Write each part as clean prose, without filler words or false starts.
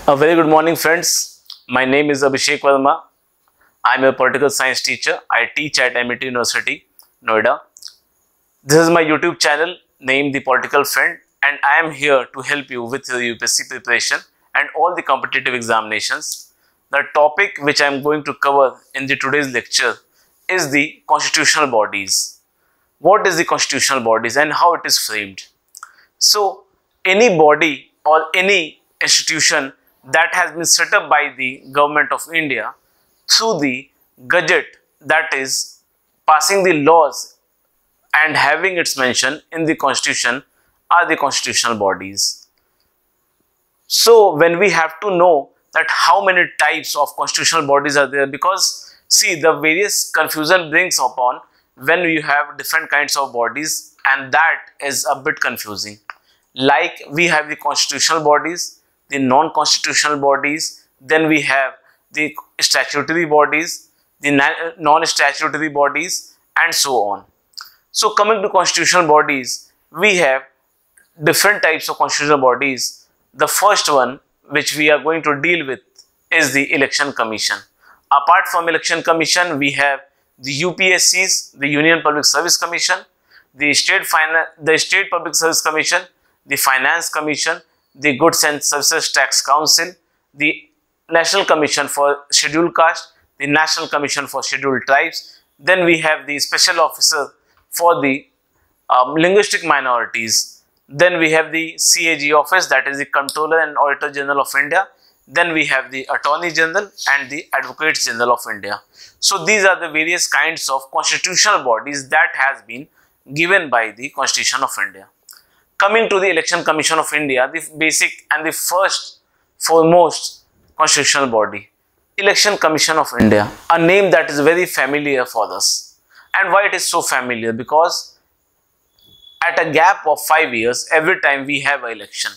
A very good morning, friends. My name is Abhishek Verma. I am a political science teacher. I teach at MIT University, Noida. This is my YouTube channel named The Political Friend, and I am here to help you with your UPSC preparation and all the competitive examinations. The topic which I am going to cover in today's lecture is the constitutional bodies. What is the constitutional bodies and how it is framed? So, any body or any institution that has been set up by the government of India through the gadget, that is passing the laws and having its mention in the constitution, are the constitutional bodies. So when we have to know that how many types of constitutional bodies are there, because see, the various confusion brings upon when you have different kinds of bodies, and that is a bit confusing. Like we have the constitutional bodies, the non-constitutional bodies, then we have the statutory bodies, the non-statutory bodies, and so on. So coming to constitutional bodies, we have different types of constitutional bodies. The first one which we are going to deal with is the Election Commission. Apart from Election Commission, we have the UPSCs, the Union Public Service Commission, the State Public Service Commission, the Finance Commission, the Goods and Services Tax Council, the National Commission for Scheduled Caste, the National Commission for Scheduled Tribes. Then we have the Special Officer for the Linguistic Minorities. Then we have the CAG Office, that is the Comptroller and Auditor General of India. Then we have the Attorney General and the Advocates General of India. So these are the various kinds of constitutional bodies that has been given by the Constitution of India. Coming to the Election Commission of India, the basic and the foremost constitutional body, Election Commission of India, a name that is very familiar for us. And why it is so familiar? Because at a gap of 5 years, every time we have an election,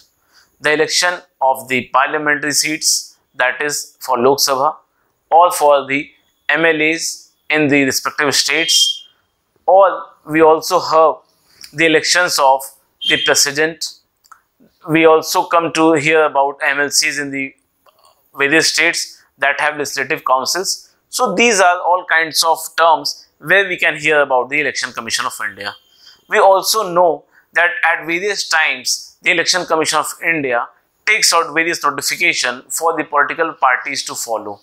the election of the parliamentary seats, that is for Lok Sabha, or for the MLAs in the respective states, or we also have the elections of the president. We also come to hear about MLCs in the various states that have legislative councils. So these are all kinds of terms where we can hear about the Election Commission of India. We also know that at various times the Election Commission of India takes out various notification for the political parties to follow.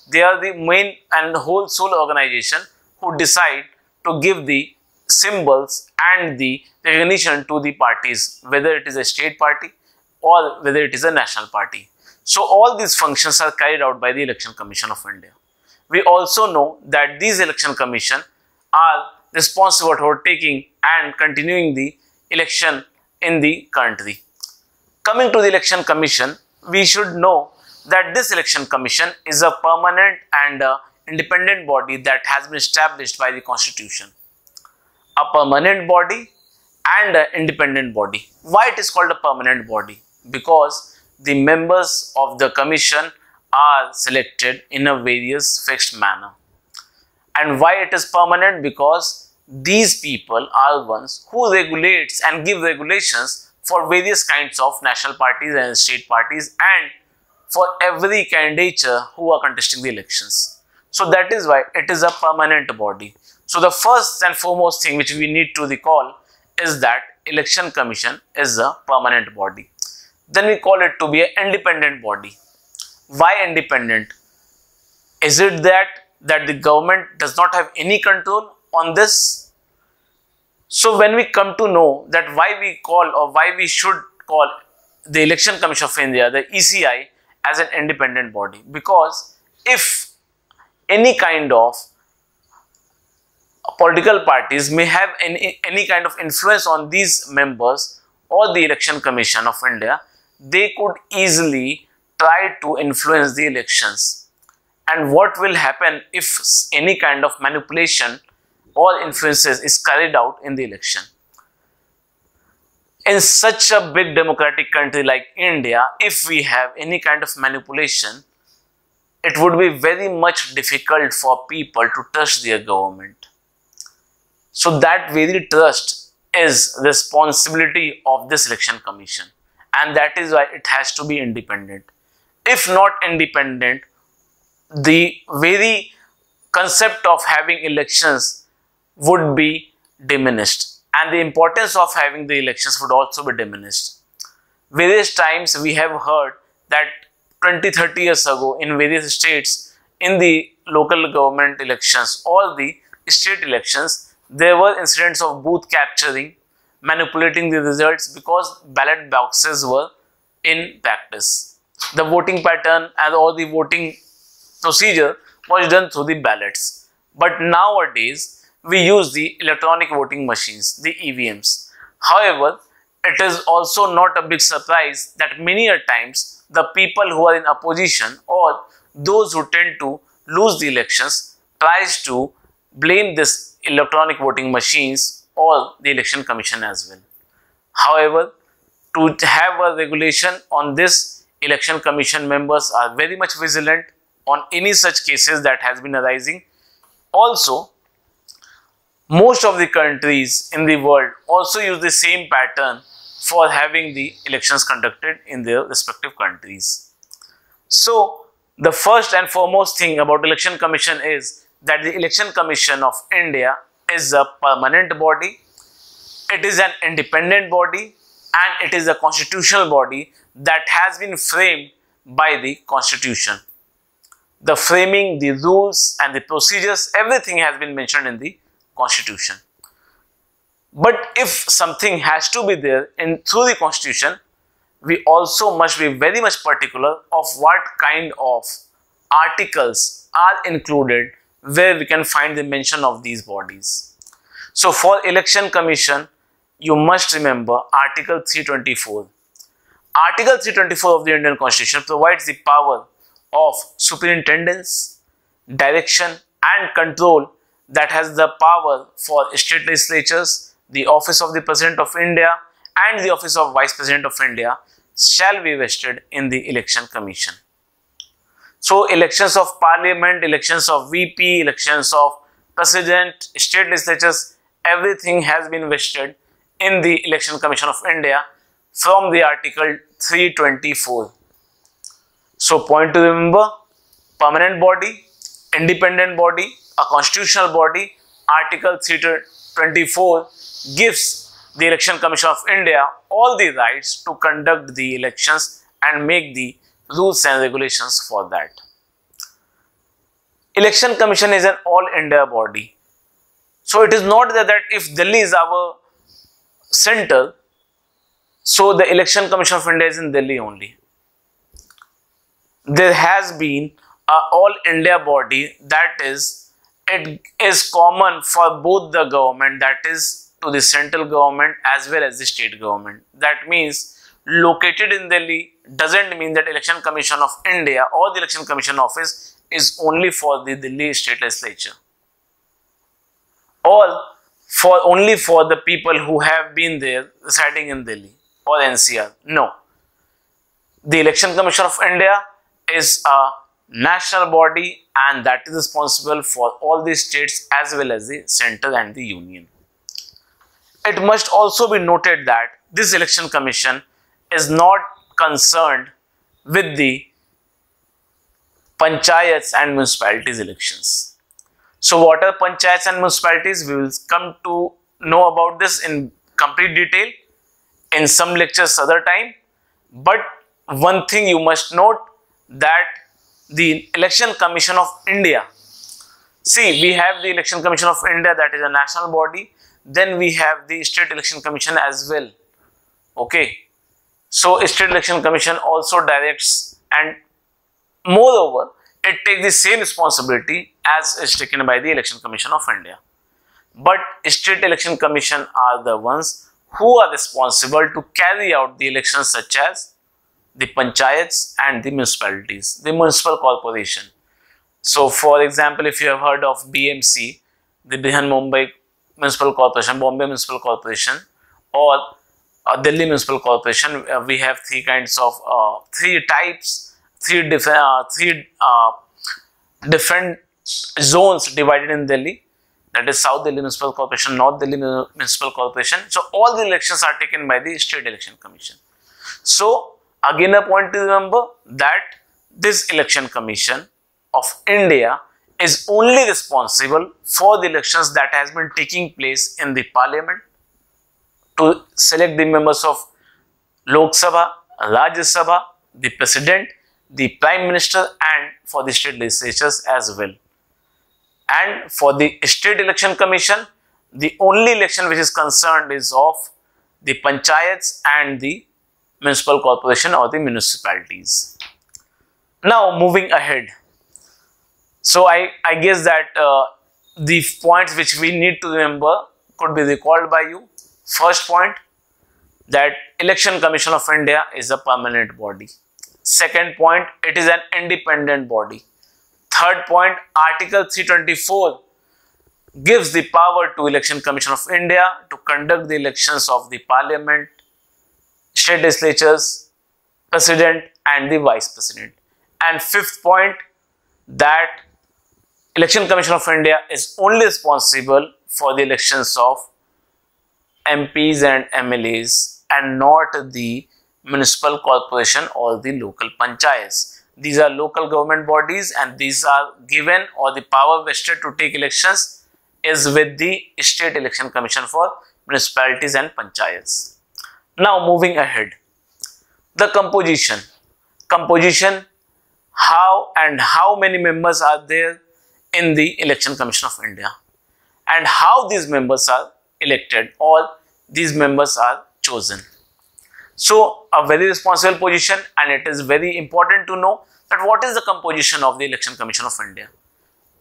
They are the main and whole sole organization who decide to give the symbols and the recognition to the parties, whether it is a state party or whether it is a national party. So all these functions are carried out by the Election Commission of India. We also know that these Election Commission are responsible for taking and continuing the election in the country. Coming to the Election Commission, we should know that this Election Commission is a permanent and independent body that has been established by the Constitution. A permanent body and an independent body. Why it is called a permanent body? Because the members of the commission are selected in a various fixed manner. And why it is permanent? Because these people are ones who regulates and give regulations for various kinds of national parties and state parties, and for every candidature who are contesting the elections. So that is why it is a permanent body. So the first and foremost thing which we need to recall is that Election Commission is a permanent body. Then we call it to be an independent body. Why independent? Is it that the government does not have any control on this? So when we come to know that why we call or why we should call the Election Commission of India, the ECI, as an independent body, because if any kind of political parties may have any kind of influence on these members or the Election Commission of India, they could easily try to influence the elections. And what will happen if any kind of manipulation or influences is carried out in the election? In such a big democratic country like India, if we have any kind of manipulation, it would be very much difficult for people to trust their government. So that very trust is responsibility of this Election Commission, and that is why it has to be independent. if not independent, the very concept of having elections would be diminished, and the importance of having the elections would also be diminished. Various times we have heard that 20-30 years ago in various states, in the local government elections or the state elections, there were incidents of booth capturing, manipulating the results because ballot boxes were in practice. The voting pattern and all the voting procedure was done through the ballots. But nowadays, we use the electronic voting machines, the EVMs. However, it is also not a big surprise that many a times the people who are in opposition or those who tend to lose the elections tries to blame this electronic voting machines or the election commission as well. However, to have a regulation on this, election commission members are very much vigilant on any such cases that has been arising. Also, most of the countries in the world also use the same pattern for having the elections conducted in their respective countries. So, the first and foremost thing about election commission is that the election commission of India is a permanent body, it is an independent body, and it is a constitutional body that has been framed by the constitution. The framing, the rules and the procedures, everything has been mentioned in the constitution. But if something has to be there through the constitution, we also must be very much particular of what kind of articles are included where we can find the mention of these bodies. So for election commission, you must remember Article 324. Article 324 of the Indian Constitution provides the power of superintendence, direction and control that has the power for state legislatures, the office of the President of India and the office of Vice President of India shall be vested in the election commission. So elections of parliament, elections of VP, elections of president, state legislatures, everything has been vested in the election commission of India from the article 324. So point to remember, permanent body, independent body, a constitutional body. Article 324 gives the election commission of India all the rights to conduct the elections and make the rules and regulations for that. Election commission is an all India body. So it is not that if Delhi is our center, so the election commission of India is in Delhi only. There has been an all India body that is, it is common for both the government, that is to the central government as well as the state government. That means located in Delhi doesn't mean that election commission of India or the election commission office is only for the Delhi state legislature or only for the people who have been there residing in Delhi or NCR. No. The election commission of India is a national body and that is responsible for all the states as well as the center and the union. It must also be noted that this election commission is not concerned with the panchayats and municipalities elections. So what are panchayats and municipalities? We will come to know about this in complete detail in some lectures other time. But one thing you must note, that the election commission of India, see, we have the election commission of India, that is a national body. Then we have the state election commission as well. Okay. So state election commission also directs, and moreover, it takes the same responsibility as is taken by the election commission of India. But state election commission are the ones who are responsible to carry out the elections such as the panchayats and the municipalities, the municipal corporation. So for example, if you have heard of BMC, the Brihan Mumbai Municipal Corporation, Bombay Municipal Corporation or Delhi Municipal Corporation, we have three different zones divided in Delhi. That is South Delhi Municipal Corporation, North Delhi Municipal Corporation. So all the elections are taken by the State Election Commission. So again a point to remember, that this election commission of India is only responsible for the elections that has been taking place in the parliament to select the members of Lok Sabha, Rajya Sabha, the president, the prime minister, and for the state legislatures as well. And for the state election commission, the only election which is concerned is of the panchayats and the municipal corporation or the municipalities. Now moving ahead. So I guess that the points which we need to remember could be recalled by you. First point, that Election Commission of India is a permanent body. Second point, it is an independent body. Third point, Article 324 gives the power to Election Commission of India to conduct the elections of the parliament, state legislatures, president and the vice president. And fifth point, that Election Commission of India is only responsible for the elections of MPs and MLAs and not the municipal corporation or the local panchayats. These are local government bodies and these are given, or the power vested to take elections is with the State Election Commission for municipalities and panchayats. Now moving ahead, the composition. How many members are there in the Election Commission of India and how these members are elected or these members are chosen. So a very responsible position, and it is very important to know that what is the composition of the Election Commission of India.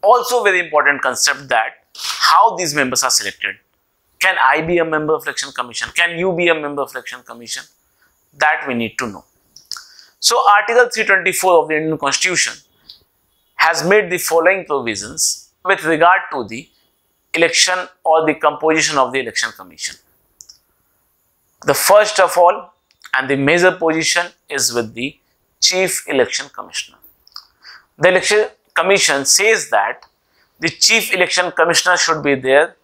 Also very important concept, that how these members are selected. Can I be a member of Election Commission? Can you be a member of Election Commission? That we need to know. So Article 324 of the Indian Constitution has made the following provisions with regard to the election or the composition of the Election Commission. The first of all and the major position is with the Chief Election Commissioner. The Election Commission says that the Chief Election Commissioner should be there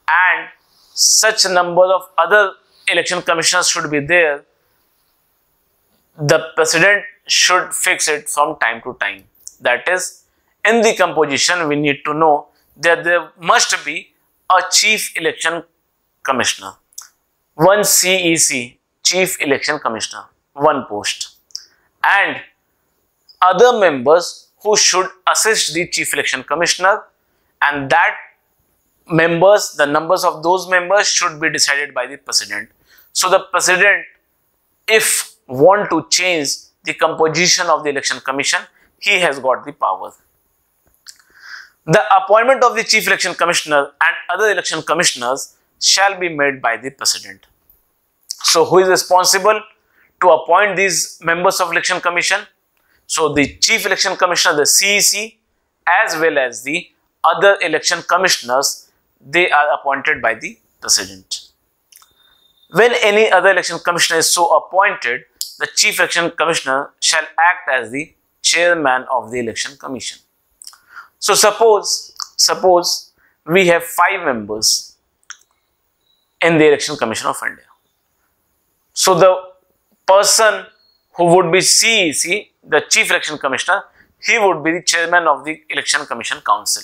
and such a number of other election commissioners should be there. The President should fix it from time to time. That is, in the composition we need to know that there must be a Chief Election Commissioner. One CEC, Chief Election Commissioner, one post. And other members who should assist the Chief Election Commissioner, and that members, the numbers of those members should be decided by the President. So the President, if want to change the composition of the Election Commission, he has got the power. The appointment of the Chief Election Commissioner and other election commissioners shall be made by the President. So who is responsible to appoint these members of Election Commission? So the Chief Election Commissioner, the CEC, as well as the other election commissioners, they are appointed by the President. When any other election commissioner is so appointed, the Chief Election Commissioner shall act as the chairman of the Election Commission. So suppose we have 5 members in the Election Commission of India. So the person who would be CEC, the Chief Election Commissioner, he would be the chairman of the Election Commission Council.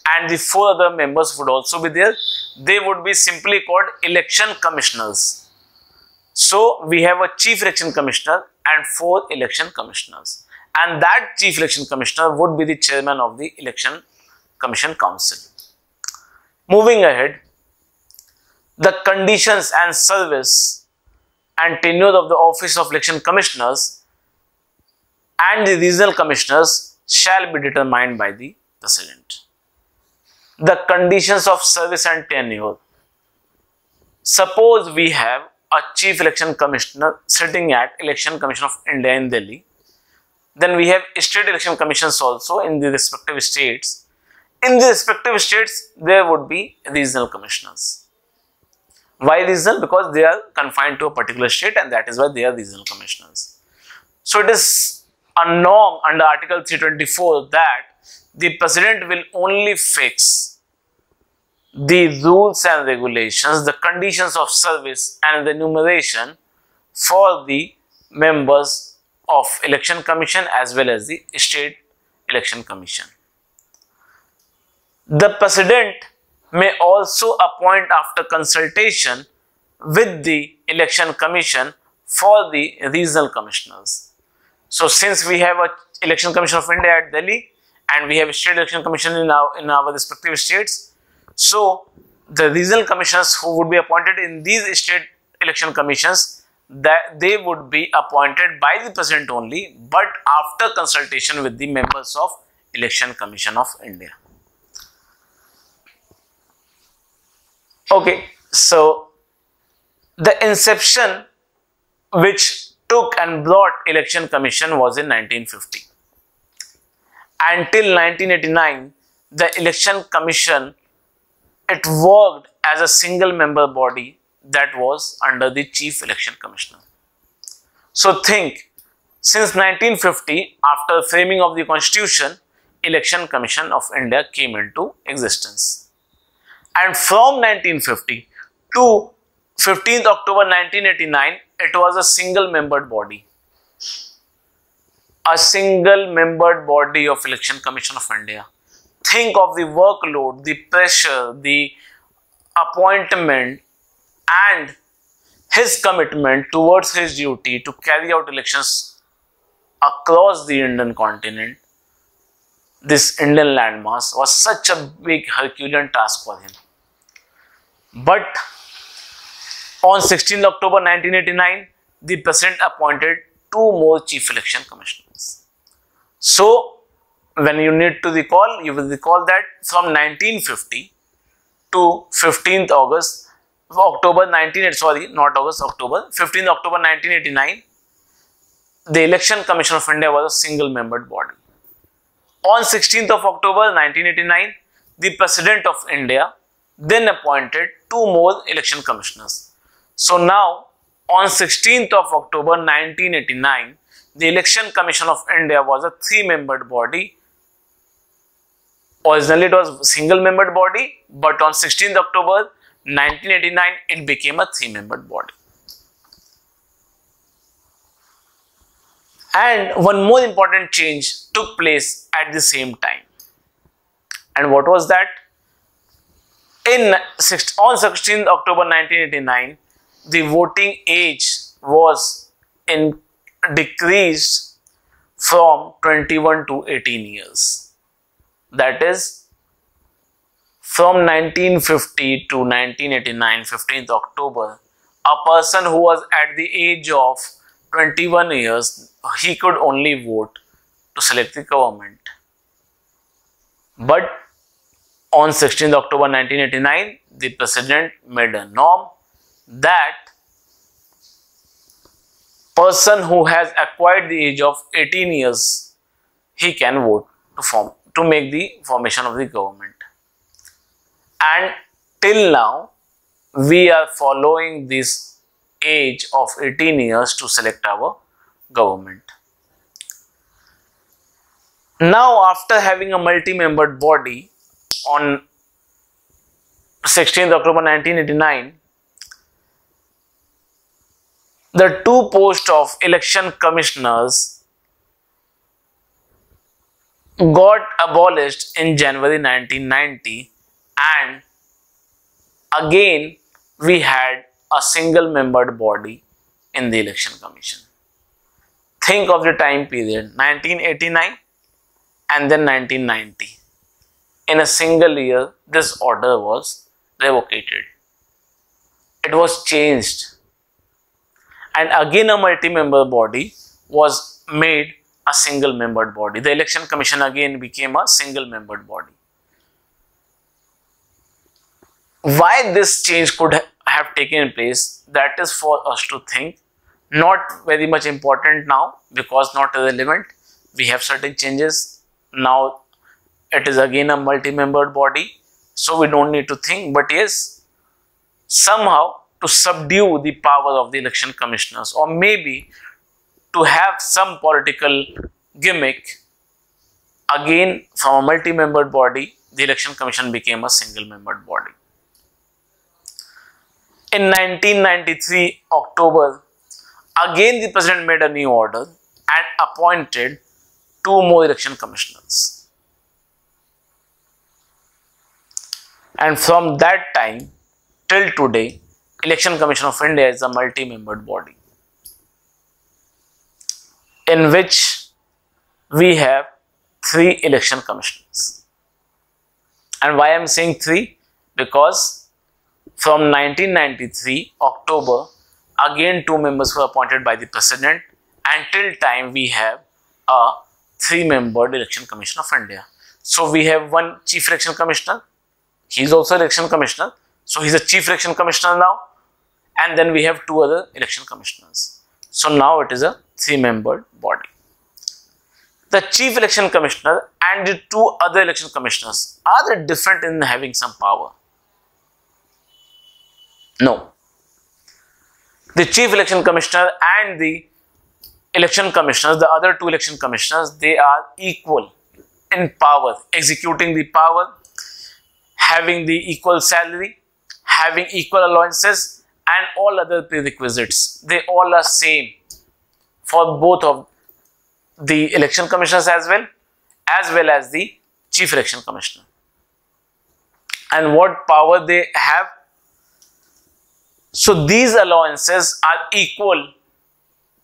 And the 4 other members would also be there. They would be simply called election commissioners. So we have a Chief Election Commissioner and 4 election commissioners. And that Chief Election Commissioner would be the chairman of the Election Commission Council. Moving ahead, the conditions and service and tenure of the office of election commissioners and the regional commissioners shall be determined by the President. The conditions of service and tenure. Suppose we have a Chief Election Commissioner sitting at Election Commission of India in Delhi. Then we have state election commissions also in the respective states. In the respective states, there would be regional commissioners. Why regional? Because they are confined to a particular state, and that is why they are regional commissioners. So it is a norm under Article 324 that the President will only fix the rules and regulations, the conditions of service and the remuneration for the members of Election Commission as well as the State Election Commission. The President may also appoint after consultation with the Election Commission for the regional commissioners. So since we have a Election Commission of India at Delhi and we have a State Election Commission in our respective states, so the regional commissioners who would be appointed in these state election commissions, that they would be appointed by the President only, but after consultation with the members of Election Commission of India. Okay, so the inception which took and brought Election Commission was in 1950. Until 1989, the Election Commission, it worked as a single member body that was under the Chief Election Commissioner. So think, since 1950, after framing of the Constitution, Election Commission of India came into existence. And from 1950 to 15th October 1989, it was a single membered body. A single membered body of Election Commission of India. Think of the workload, the pressure, the appointment and his commitment towards his duty to carry out elections across the Indian continent. This Indian landmass was such a big Herculean task for him. But on 16th October 1989, the President appointed 2 more Chief Election Commissioners. So, when you need to recall, you will recall that from 1950 to 15th October 1989, the Election Commission of India was a single membered body. On 16th of October 1989, the President of India then appointed 2 more election commissioners. So now, on 16th of October 1989, the Election Commission of India was a 3-membered body. Originally it was a single-membered body, but on 16th October 1989, it became a 3-membered body. And one more important change took place at the same time. And what was that? On 16th October 1989, the voting age was decreased from 21 to 18 years. That is, from 1950 to 1989, 15th October, a person who was at the age of 21 years, he could only vote to select the government. But on 16th October 1989, the President made a norm that person who has acquired the age of 18 years, he can vote to make the formation of the government. And till now, we are following this age of 18 years to select our government. Now, after having a multi-membered body on 16th October 1989, the 2 posts of election commissioners got abolished in January 1990, and again we had a single membered body in the election commission. Think of the time period, 1989 and then 1990. In a single year, this order was revocated. It was changed. And again a multi-member body was made a single-membered body. The Election Commission again became a single-membered body. Why this change could have taken place, that is for us to think. Not very much important now, because not relevant. We have certain changes. Now it is again a multi-membered body, so we don't need to think. But yes, somehow to subdue the power of the election commissioners, or maybe to have some political gimmick, again from a multi-membered body, the election commission became a single-membered body. In 1993 October, again the President made a new order, and appointed 2 more election commissioners. And from that time till today, Election Commission of India is a multi-membered body in which we have 3 election commissioners. And why I am saying 3? Because from 1993 October, again 2 members were appointed by the President, and till time we have a 3-membered Election Commission of India. So we have one Chief Election Commissioner, he is also Election Commissioner, so he is a Chief Election Commissioner now, and then we have 2 other Election Commissioners. So now it is a 3-membered body. The Chief Election Commissioner and the 2 other Election Commissioners, are they different in having some power? No. The Chief Election Commissioner and the Election Commissioners, the other 2 Election Commissioners, they are equal in power, executing the power, having the equal salary, having equal allowances, and all other prerequisites. They all are same for both of the Election Commissioners as well as the Chief Election Commissioner. And what power they have? So these allowances are equal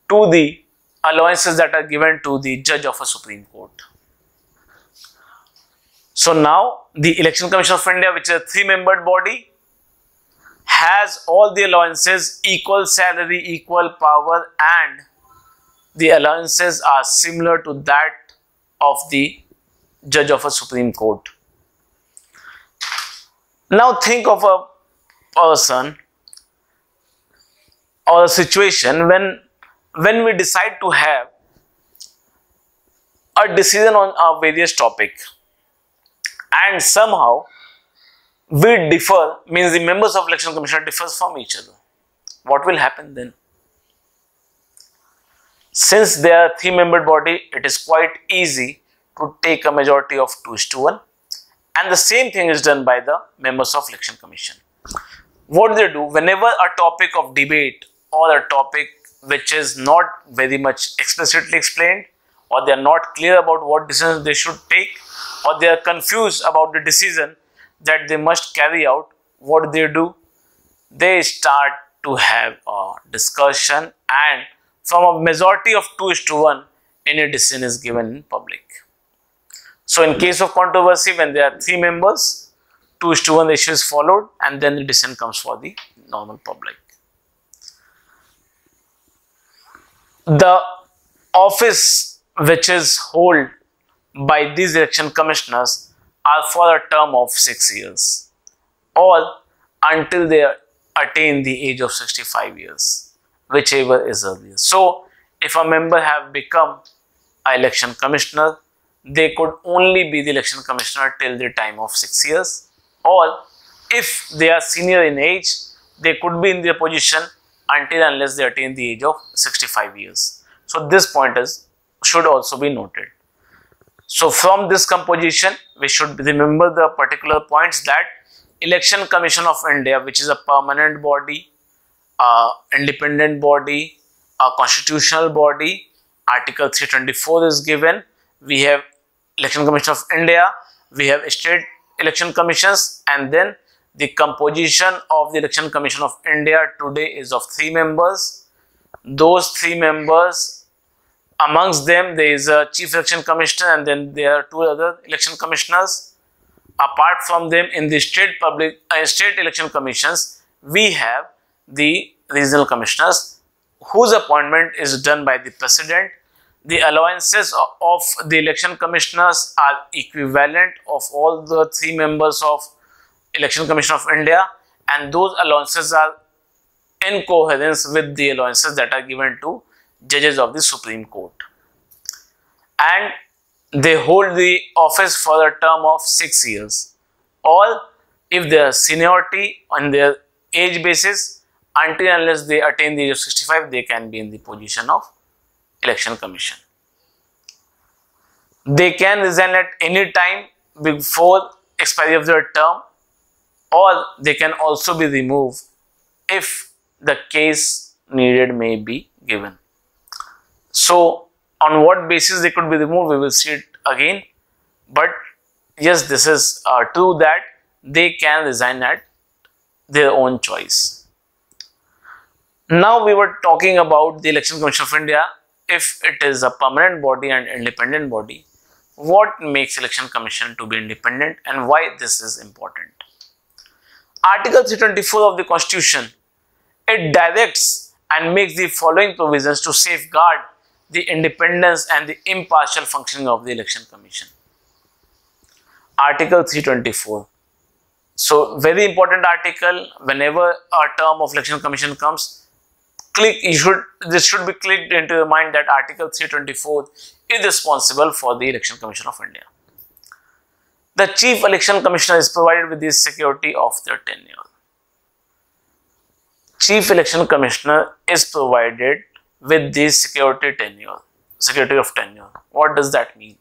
to the allowances that are given to the judge of a Supreme Court. So now the Election Commission of India, which is a 3-membered body, has all the allowances, equal salary, equal power, and the allowances are similar to that of the judge of a Supreme Court. Now think of a person or a situation when we decide to have a decision on a various topic, and somehow we differ, means the members of Election Commission differs from each other. What will happen then? Since they are a 3-membered body, it is quite easy to take a majority of 2:1, and the same thing is done by the members of Election Commission. What they do, whenever a topic of debate or a topic which is not very much explicitly explained, or they are not clear about what decisions they should take, or they are confused about the decision that they must carry out, what they do? They start to have a discussion, and from a majority of 2:1, any decision is given in public. So in case of controversy, when there are 3 members, 2:1 issue is followed, and then the decision comes for the normal public. The office which is held by these election commissioners are for a term of 6 years, or until they attain the age of 65 years, whichever is earlier. So if a member have become an election commissioner, they could only be the election commissioner till the time of 6 years, or if they are senior in age, they could be in their position until unless they attain the age of 65 years. So this point should also be noted. So from this composition, we should remember the particular points that Election Commission of India, which is a permanent body, independent body, a constitutional body, Article 324 is given. We have Election Commission of India, we have state election commissions, and then the composition of the Election Commission of India today is of 3 members. Those 3 members, amongst them there is a Chief Election Commissioner, and then there are 2 other election commissioners. Apart from them, in the state election commissions, we have the regional commissioners, whose appointment is done by the President. The allowances of the election commissioners are equivalent of all the 3 members of Election Commission of India, and those allowances are in coherence with the allowances that are given to judges of the Supreme Court. And they hold the office for a term of 6 years, or if their seniority on their age basis, until unless they attain the age of 65, they can be in the position of Election Commission. They can resign at any time before expiry of their term, or they can also be removed if the case needed may be given. So On what basis they could be removed, we will see it again. But yes, this is true that they can resign at their own choice. Now we were talking about the Election Commission of India. If it is a permanent body and independent body, what makes Election Commission to be independent and why this is important? Article 324 of the Constitution, it directs and makes the following provisions to safeguard the independence and the impartial functioning of the Election Commission. Article 324. So, very important article. Whenever a term of Election Commission comes, this should be clicked into your mind that Article 324 is responsible for the Election Commission of India. The Chief Election Commissioner is provided with the security of their tenure. Chief Election Commissioner is provided with the security of tenure. What does that mean?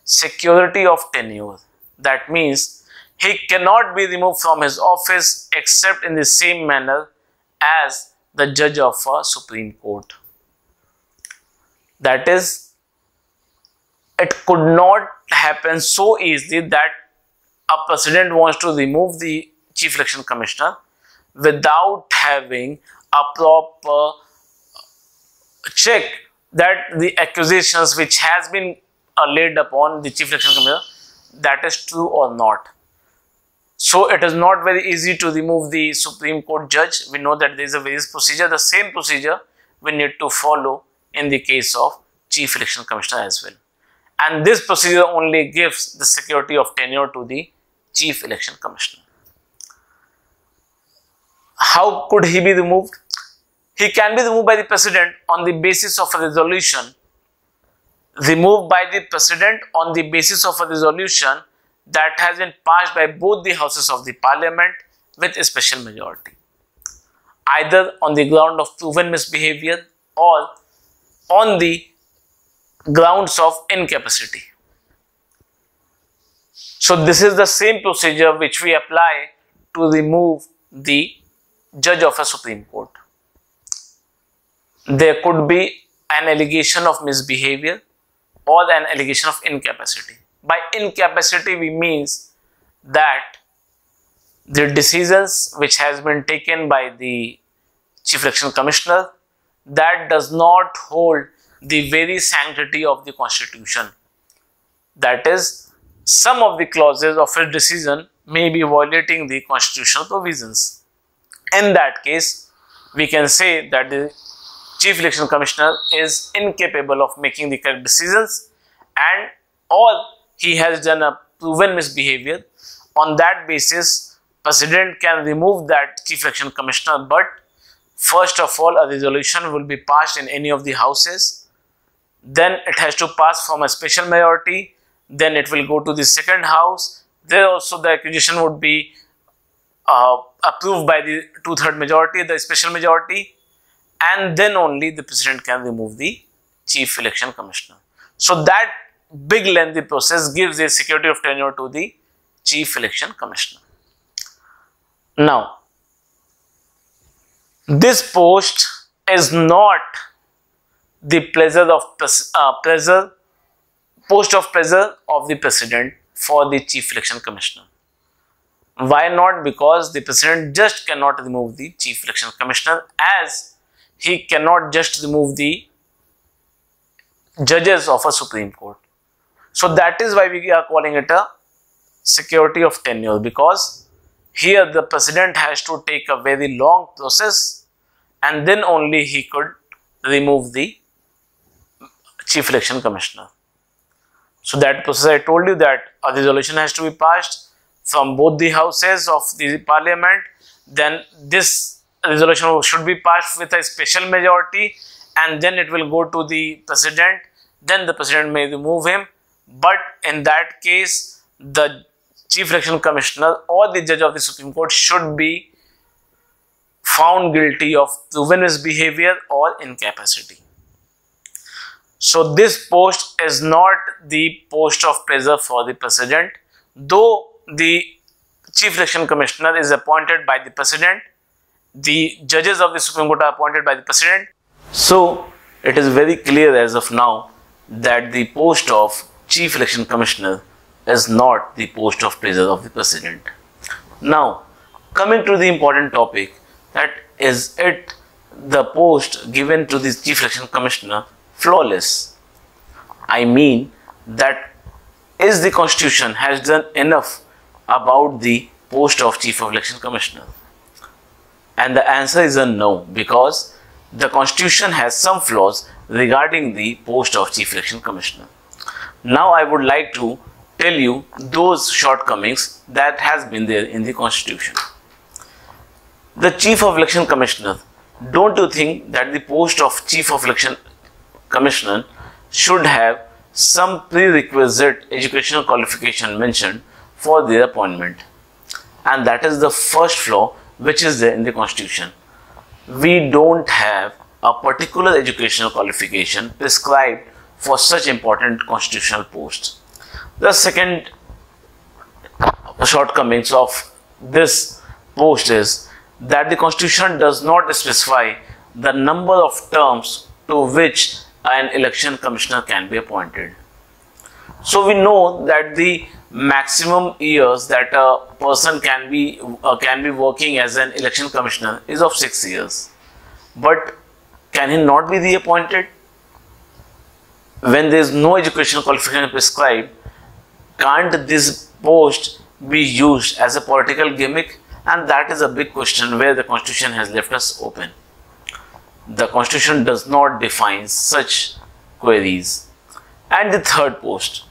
Security of tenure. That means he cannot be removed from his office except in the same manner as the judge of a Supreme Court. That is, it could not happen so easily that a president wants to remove the Chief Election Commissioner without having a proper check that the accusations which has been laid upon the Chief Election Commissioner, that is true or not. So it is not very easy to remove the Supreme Court judge. We know that there is a various procedure. The same procedure we need to follow in the case of Chief Election Commissioner as well. And this procedure only gives the security of tenure to the Chief Election Commissioner. How could he be removed? He can be removed by the President on the basis of a resolution. Removed by the President on the basis of a resolution that has been passed by both the houses of the Parliament with a special majority. Either on the ground of proven misbehavior or on the grounds of incapacity. So this is the same procedure which we apply to remove the judge of a Supreme Court. There could be an allegation of misbehavior or an allegation of incapacity. By incapacity, we means that the decisions which has been taken by the Chief Election Commissioner, that does not hold the very sanctity of the Constitution. That is, some of the clauses of a decision may be violating the constitutional provisions. In that case, we can say that the Chief Election Commissioner is incapable of making the correct decisions, and or he has done a proven misbehavior. On that basis, President can remove that Chief Election Commissioner, but first of all, a resolution will be passed in any of the houses. Then it has to pass from a special majority. Then it will go to the second house. There also the accusation would be approved by the 2/3 majority, the special majority, and then only the President can remove the Chief Election Commissioner. So that big lengthy process gives a security of tenure to the Chief Election Commissioner. Now, this post is not the post of pleasure of the President for the Chief Election Commissioner. Why not? Because the President just cannot remove the Chief Election Commissioner, as he cannot just remove the judges of a Supreme Court. So that is why we are calling it a security of tenure, because here the President has to take a very long process and then only he could remove the Chief Election Commissioner. So that process, I told you that a resolution has to be passed from both the houses of the Parliament. Then this resolution should be passed with a special majority, and then it will go to the President. Then the President may remove him. But in that case, the Chief Election Commissioner or the judge of the Supreme Court should be found guilty of proven misbehavior or incapacity. So this post is not the post of pleasure for the President. Though the Chief Election Commissioner is appointed by the President, the judges of the Supreme Court are appointed by the President. So it is very clear as of now that the post of Chief Election Commissioner is not the post of pleasure of the President. Now, coming to the important topic, that is it the post given to the Chief Election Commissioner flawless? I mean that is the Constitution has done enough about the post of Chief of Election Commissioner? And the answer is a no, because the Constitution has some flaws regarding the post of Chief Election Commissioner. Now I would like to tell you those shortcomings that has been there in the Constitution. The Chief of Election Commissioner, don't you think that the post of Chief of Election Commissioner should have some prerequisite educational qualification mentioned for their appointment? And that is the first flaw which is there in the Constitution. We don't have a particular educational qualification prescribed for such important constitutional posts. The second shortcomings of this post is that the Constitution does not specify the number of terms to which an election commissioner can be appointed. So we know that the maximum years that a person can be working as an election commissioner is of 6 years. But can he not be reappointed? When there is no educational qualification prescribed, can't this post be used as a political gimmick? And that is a big question where the Constitution has left us open. The Constitution does not define such queries. And the third post,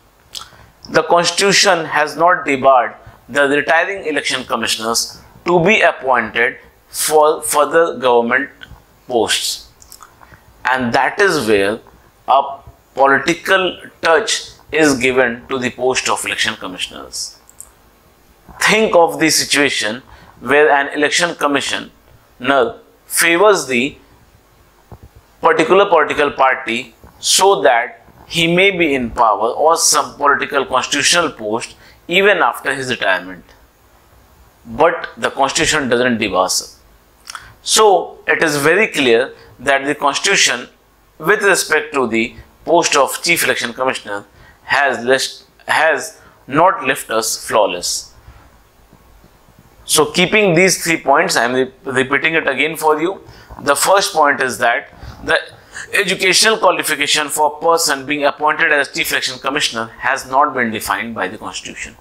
the Constitution has not debarred the retiring election commissioners to be appointed for further government posts. And that is where a political touch is given to the post of election commissioners. Think of the situation where an election commissioner favors the particular political party so that he may be in power or some political constitutional post even after his retirement. But the Constitution doesn't debar. So it is very clear that the Constitution with respect to the post of Chief Election Commissioner has not left us flawless. So keeping these 3 points, I am repeating it again for you. The first point is that the educational qualification for a person being appointed as Chief Election Commissioner has not been defined by the Constitution.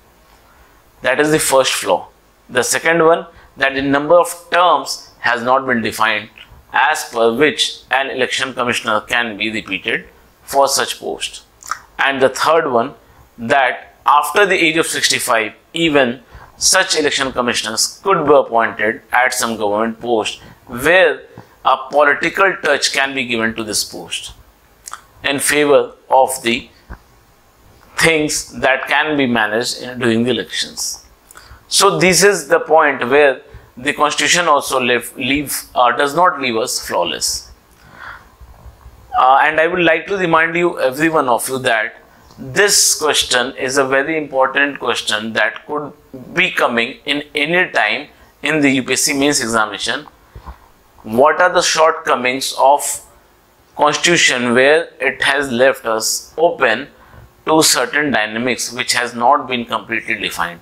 That is the first flaw. The second one, that the number of terms has not been defined as per which an election commissioner can be repeated for such post. And the third one, that after the age of 65, even such election commissioners could be appointed at some government post where a political touch can be given to this post in favor of the things that can be managed during the elections. So this is the point where the Constitution also does not leave us flawless. And I would like to remind you, every one of you, that this question is a very important question that could be coming in any time in the UPSC mains examination. What are the shortcomings of Constitution where it has left us open to certain dynamics which has not been completely defined?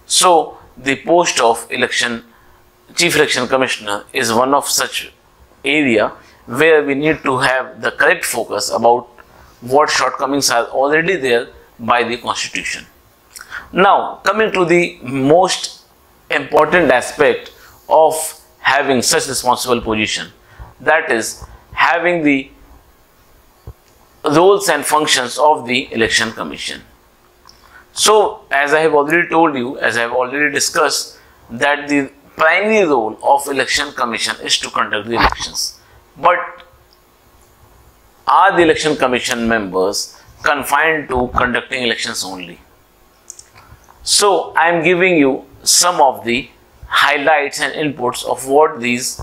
So the post of Chief Election Commissioner is one of such area where we need to have the correct focus about what shortcomings are already there by the Constitution. Now, coming to the most important aspect of having such responsible position, that is having the roles and functions of the Election Commission. So, as I have already told you, as I have already discussed, that the primary role of Election Commission is to conduct the elections. But are the Election Commission members confined to conducting elections only? So I am giving you some of the highlights and inputs of what these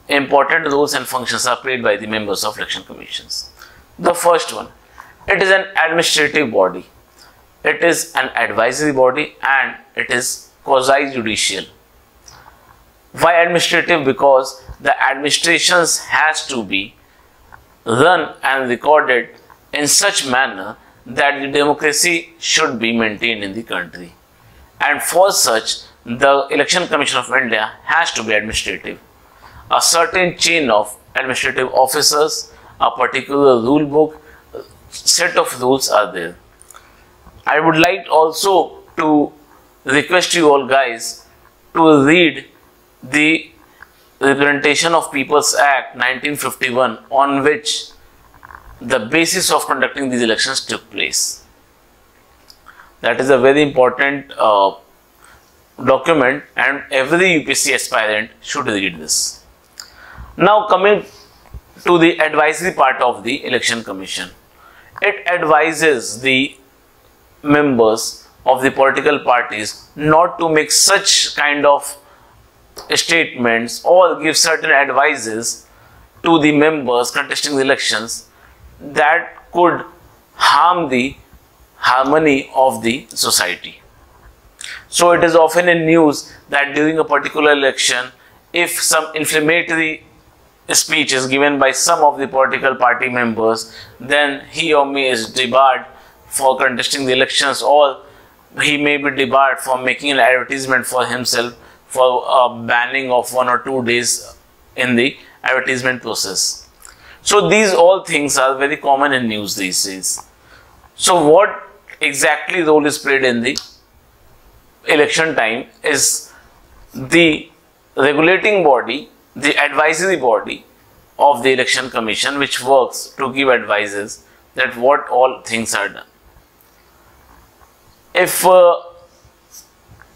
important roles and functions are played by the members of Election Commissions. The first one, it is an administrative body, it is an advisory body, and it is quasi-judicial. Why administrative? Because the administrations has to be run and recorded in such manner that the democracy should be maintained in the country. And for such, the Election Commission of India has to be administrative. A certain chain of administrative officers, a particular rule book, set of rules are there. I would like also to request you all guys to read the Representation of People's Act 1951, on which the basis of conducting these elections took place. That is a very important document, and every UPSC aspirant should read this. Now coming to the advisory part of the Election Commission. It advises the members of the political parties not to make such kind of statements or give certain advices to the members contesting the elections that could harm the harmony of the society. So it is often in news that during a particular election, if some inflammatory speech is given by some of the political party members, then he or me is debarred for contesting the elections, or he may be debarred from making an advertisement for himself for a banning of 1 or 2 days in the advertisement process. So these all things are very common in news these days. So what exactly role is played in the election time is the regulating body, the advisory body of the Election Commission, which works to give advices that what all things are done. If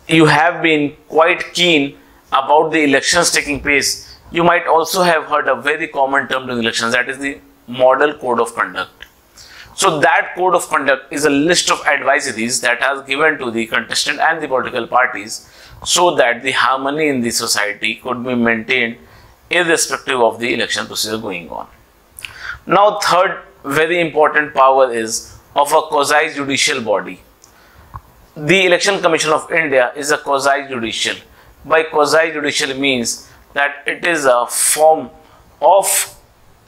you have been quite keen about the elections taking place, you might also have heard a very common term during elections, that is the Model Code of Conduct. So that code of conduct is a list of advisories that are given to the contestant and the political parties so that the harmony in the society could be maintained irrespective of the election procedure going on. Now third very important power is of a quasi-judicial body. The Election Commission of India is a quasi-judicial. By quasi-judicial means that it is a form of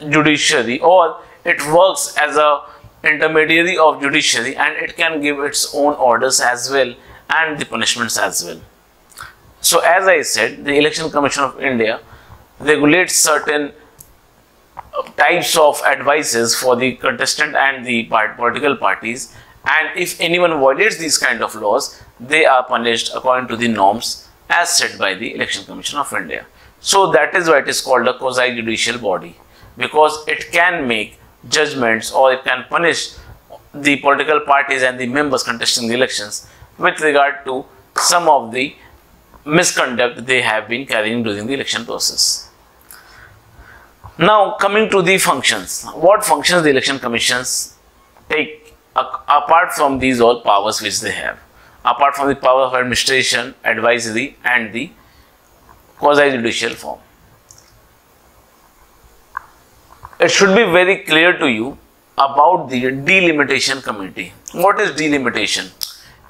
judiciary, or it works as a intermediary of judiciary, and it can give its own orders as well and the punishments as well. So as I said, the Election Commission of India regulates certain types of advices for the contestant and the political parties, and if anyone violates these kind of laws, they are punished according to the norms as set by the Election Commission of India. So that is why it is called a quasi-judicial body, because it can make judgments or it can punish the political parties and the members contesting the elections with regard to some of the misconduct they have been carrying during the election process. Now coming to the functions. What functions the election commissions take apart from these all powers which they have, apart from the power of administration, advisory and the quasi-judicial form? It should be very clear to you about the delimitation committee. What is delimitation?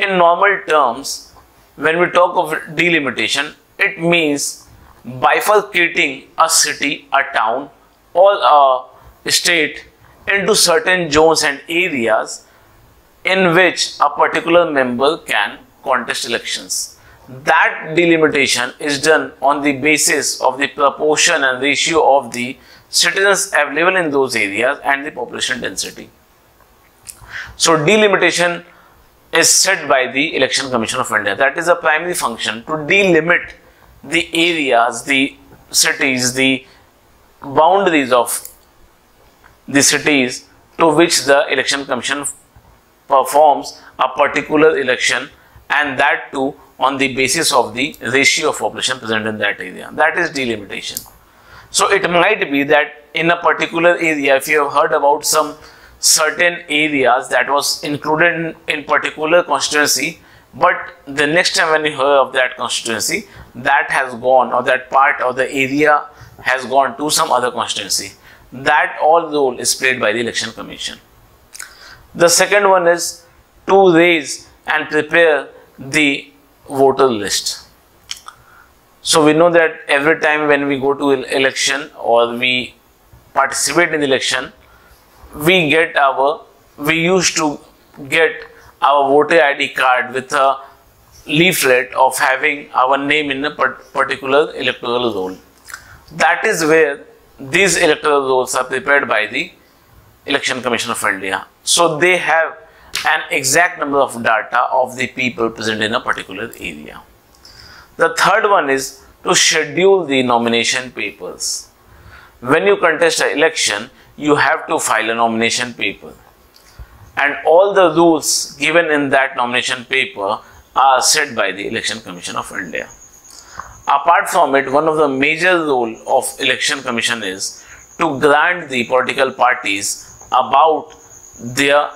In normal terms, when we talk of delimitation, it means bifurcating a city, a town or a state into certain zones and areas in which a particular member can contest elections. That delimitation is done on the basis of the proportion and ratio of the citizens available in those areas and the population density. So delimitation is set by the Election Commission of India. That is a primary function, to delimit the areas, the cities, the boundaries of the cities to which the Election Commission performs a particular election, and that too on the basis of the ratio of population present in that area. That is delimitation. So it might be that in a particular area, if you have heard about some certain areas that was included in particular constituency, but the next time when you hear of that constituency, that has gone, or that part of the area has gone to some other constituency. That all role is played by the Election Commission. The second one is to raise and prepare the voter list. So we know that every time when we go to election or we participate in the election, we get our we used to get our voter ID card with a leaflet of having our name in a particular electoral roll. That is where these electoral rolls are prepared by the Election Commission of India. So they have an exact number of data of the people present in a particular area. The third one is to schedule the nomination papers. When you contest an election, you have to file a nomination paper, and all the rules given in that nomination paper are set by the Election Commission of India. Apart from it, one of the major role of Election Commission is to grant the political parties about their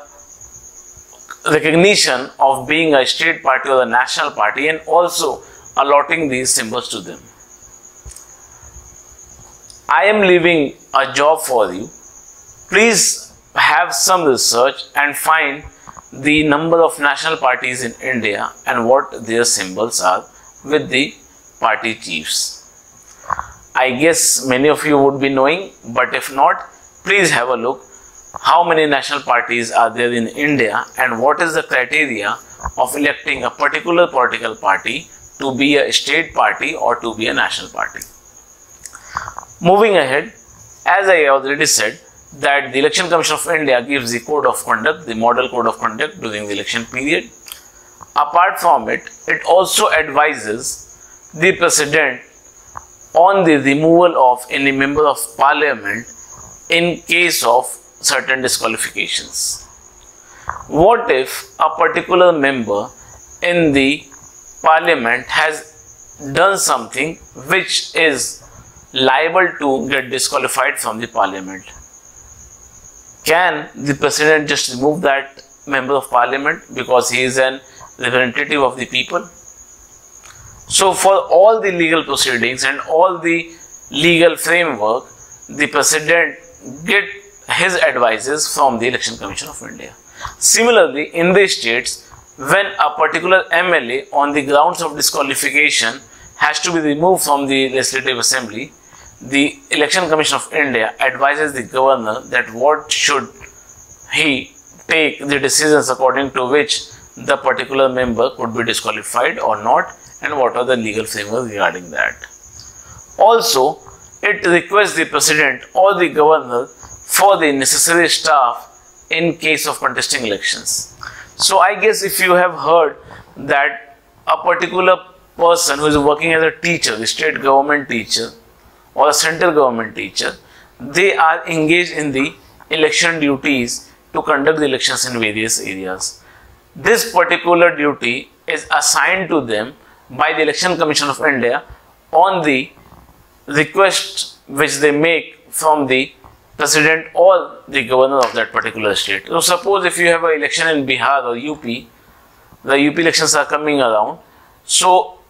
recognition of being a state party or a national party, and also allotting these symbols to them. I am leaving a job for you. Please have some research and find the number of national parties in India and what their symbols are with the party chiefs. I guess many of you would be knowing, but if not, please have a look how many national parties are there in India and what is the criteria of electing a particular political party to be a state party or to be a national party. Moving ahead, as I already said, that the Election Commission of India gives the code of conduct, the model code of conduct during the election period. Apart from it, it also advises the President on the removal of any member of Parliament in case of certain disqualifications. What if a particular member in the Parliament has done something which is liable to get disqualified from the Parliament? Can the President just remove that member of Parliament because he is an representative of the people? So for all the legal proceedings and all the legal framework, the President get his advices from the Election Commission of India. Similarly, in the states, when a particular MLA on the grounds of disqualification has to be removed from the Legislative Assembly, the Election Commission of India advises the governor that what should he take the decisions according to which the particular member could be disqualified or not, and what are the legal framework regarding that. Also, it requests the President or the governor for the necessary staff in case of contesting elections. So I guess if you have heard that a particular person who is working as a teacher, the state government teacher or a central government teacher, they are engaged in the election duties to conduct the elections in various areas. This particular duty is assigned to them by the Election Commission of India on the request which they make from the President or the governor of that particular state. So suppose if you have an election in Bihar or UP, the UP elections are coming around. So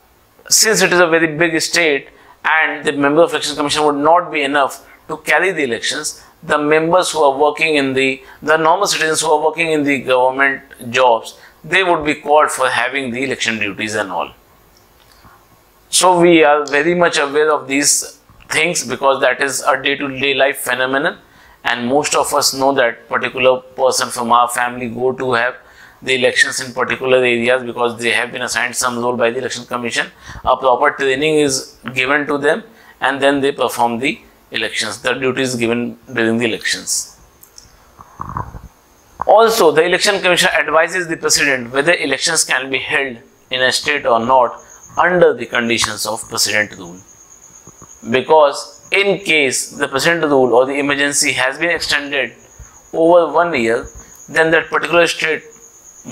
since it is a very big state and the member of Election Commission would not be enough to carry the elections, the members who are working in the normal citizens who are working in the government jobs, they would be called for having the election duties and all. So we are very much aware of these things because that is a day-to-day life phenomenon, and most of us know that particular person from our family go to have the elections in particular areas because they have been assigned some role by the Election Commission. A proper training is given to them and then they perform the elections. The duty is given during the elections. Also, the Election Commission advises the President whether elections can be held in a state or not under the conditions of President rule. Because in case the President rule or the emergency has been extended over 1 year, then that particular state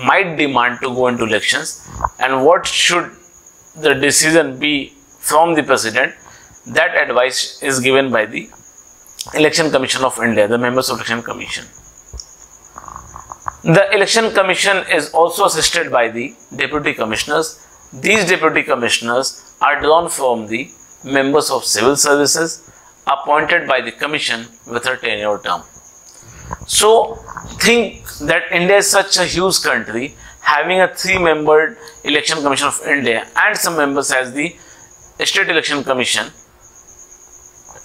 might demand to go into elections, and what should the decision be from the President, that advice is given by the Election Commission of India, the members of Election Commission. The Election Commission is also assisted by the Deputy Commissioners. These Deputy Commissioners are drawn from the members of civil services appointed by the Commission with a 10-year term. So think that India is such a huge country, having a 3-membered Election Commission of India and some members as the State Election Commission.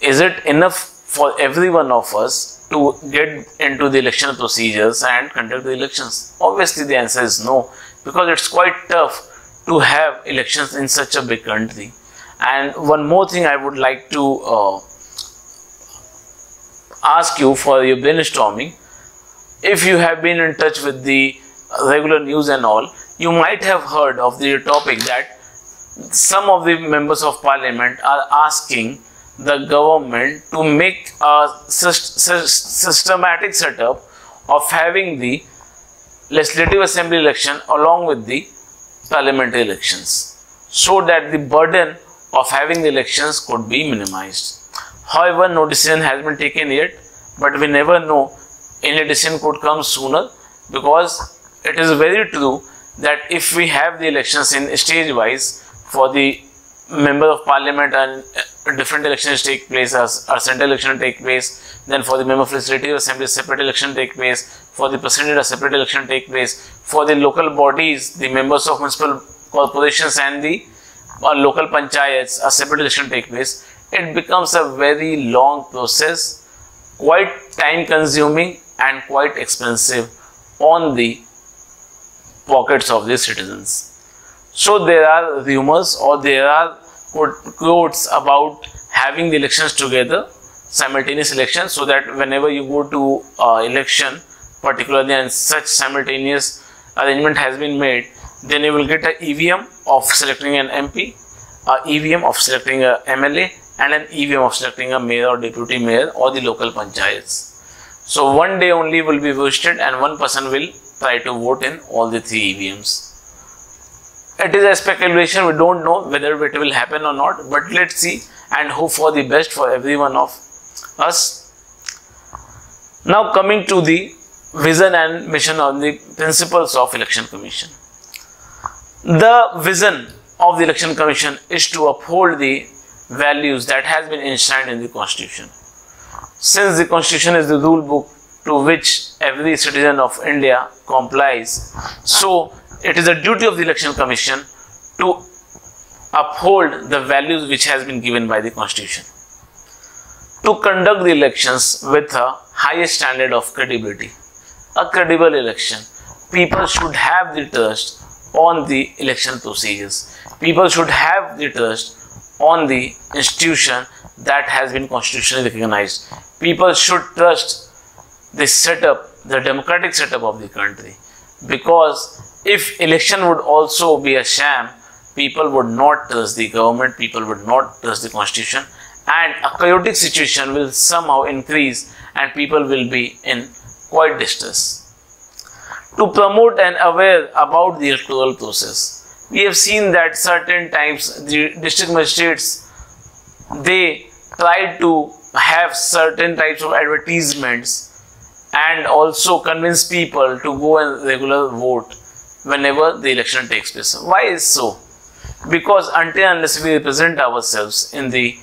Is it enough for every one of us to get into the election procedures and conduct the elections? Obviously the answer is no, because it's quite tough to have elections in such a big country. And one more thing I would like to ask you for your brainstorming. If you have been in touch with the regular news and all, you might have heard of the topic that some of the members of parliament are asking the government to make a systematic setup of having the legislative assembly election along with the parliamentary elections, so that the burden of having the elections could be minimized. However, no decision has been taken yet, but we never know, any decision could come sooner, because it is very true that if we have the elections in stage wise for the member of parliament and different elections take place, as our central election take place, then for the member of legislative assembly separate election take place, for the president a separate election take place, for the local bodies, the members of municipal corporations and the local panchayats a separate election take place. It becomes a very long process, quite time consuming and quite expensive on the pockets of the citizens. So there are rumors or there are quotes about having the elections together, simultaneous elections, so that whenever you go to election particularly and such simultaneous arrangement has been made, then you will get an EVM of selecting an MP, an EVM of selecting a MLA and an EVM of selecting a mayor or deputy mayor or the local panchayats. So one day only will be wasted and one person will try to vote in all the 3 EVMs. It is a speculation, we don't know whether it will happen or not, but let's see and hope for the best for every one of us. Now coming to the vision and mission on the principles of Election Commission. The vision of the Election Commission is to uphold the values that has been enshrined in the Constitution. Since the Constitution is the rule book to which every citizen of India complies, so it is a duty of the Election Commission to uphold the values which has been given by the Constitution, to conduct the elections with a highest standard of credibility. A credible election. People should have the trust on the election procedures. People should have the trust on the institution that has been constitutionally recognized. People should trust the setup, the democratic setup of the country. Because if election would also be a sham, people would not trust the government, people would not trust the constitution, and a chaotic situation will somehow increase and people will be in quite distress. To promote and aware about the electoral process, we have seen that certain times the district magistrates, they try to have certain types of advertisements and also convince people to go and regular vote whenever the election takes place. Why is so? Because until unless we represent ourselves in the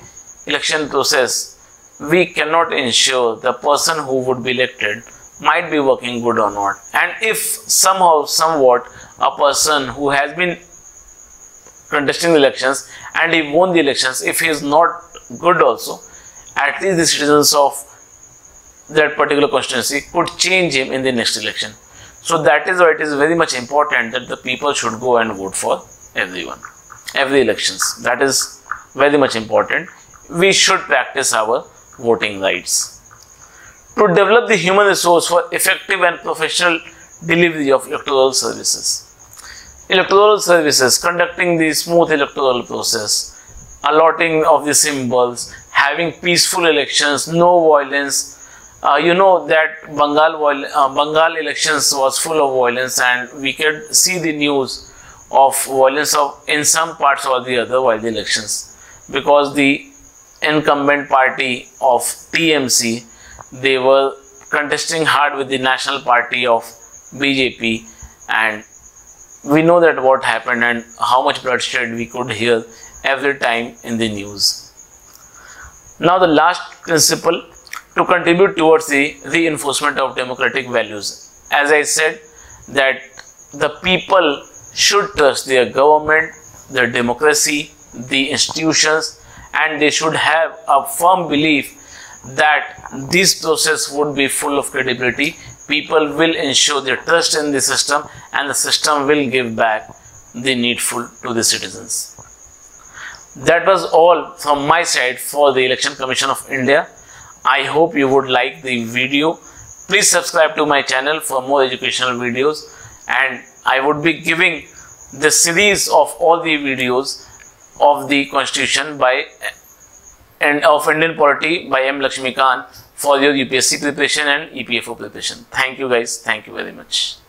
election process, we cannot ensure the person who would be elected might be working good or not. And if somehow, somewhat, a person who has been contesting the elections and he won the elections, if he is not good also, at least the citizens of that particular constituency could change him in the next election. So that is why it is very much important that the people should go and vote for every elections. That is very much important. We should practice our voting rights. To develop the human resource for effective and professional delivery of electoral services. Electoral services, conducting the smooth electoral process, allotting of the symbols, having peaceful elections, no violence. You know that Bengal elections was full of violence, and we could see the news of violence in some parts or the other while the elections, because the incumbent party of TMC, they were contesting hard with the national party of BJP, and we know that what happened and how much bloodshed we could hear every time in the news. Now the last principle, to contribute towards the reinforcement of democratic values. As I said, that the people should trust their government, their democracy, the institutions, and they should have a firm belief that this process would be full of credibility. People will ensure their trust in the system, and the system will give back the needful to the citizens. That was all from my side for the Election Commission of India. I hope you would like the video. Please subscribe to my channel for more educational videos, and I would be giving the series of all the videos of the Constitution and of Indian polity by M. Lakshmikant for your UPSC preparation and EPFO preparation. Thank you guys. Thank you very much.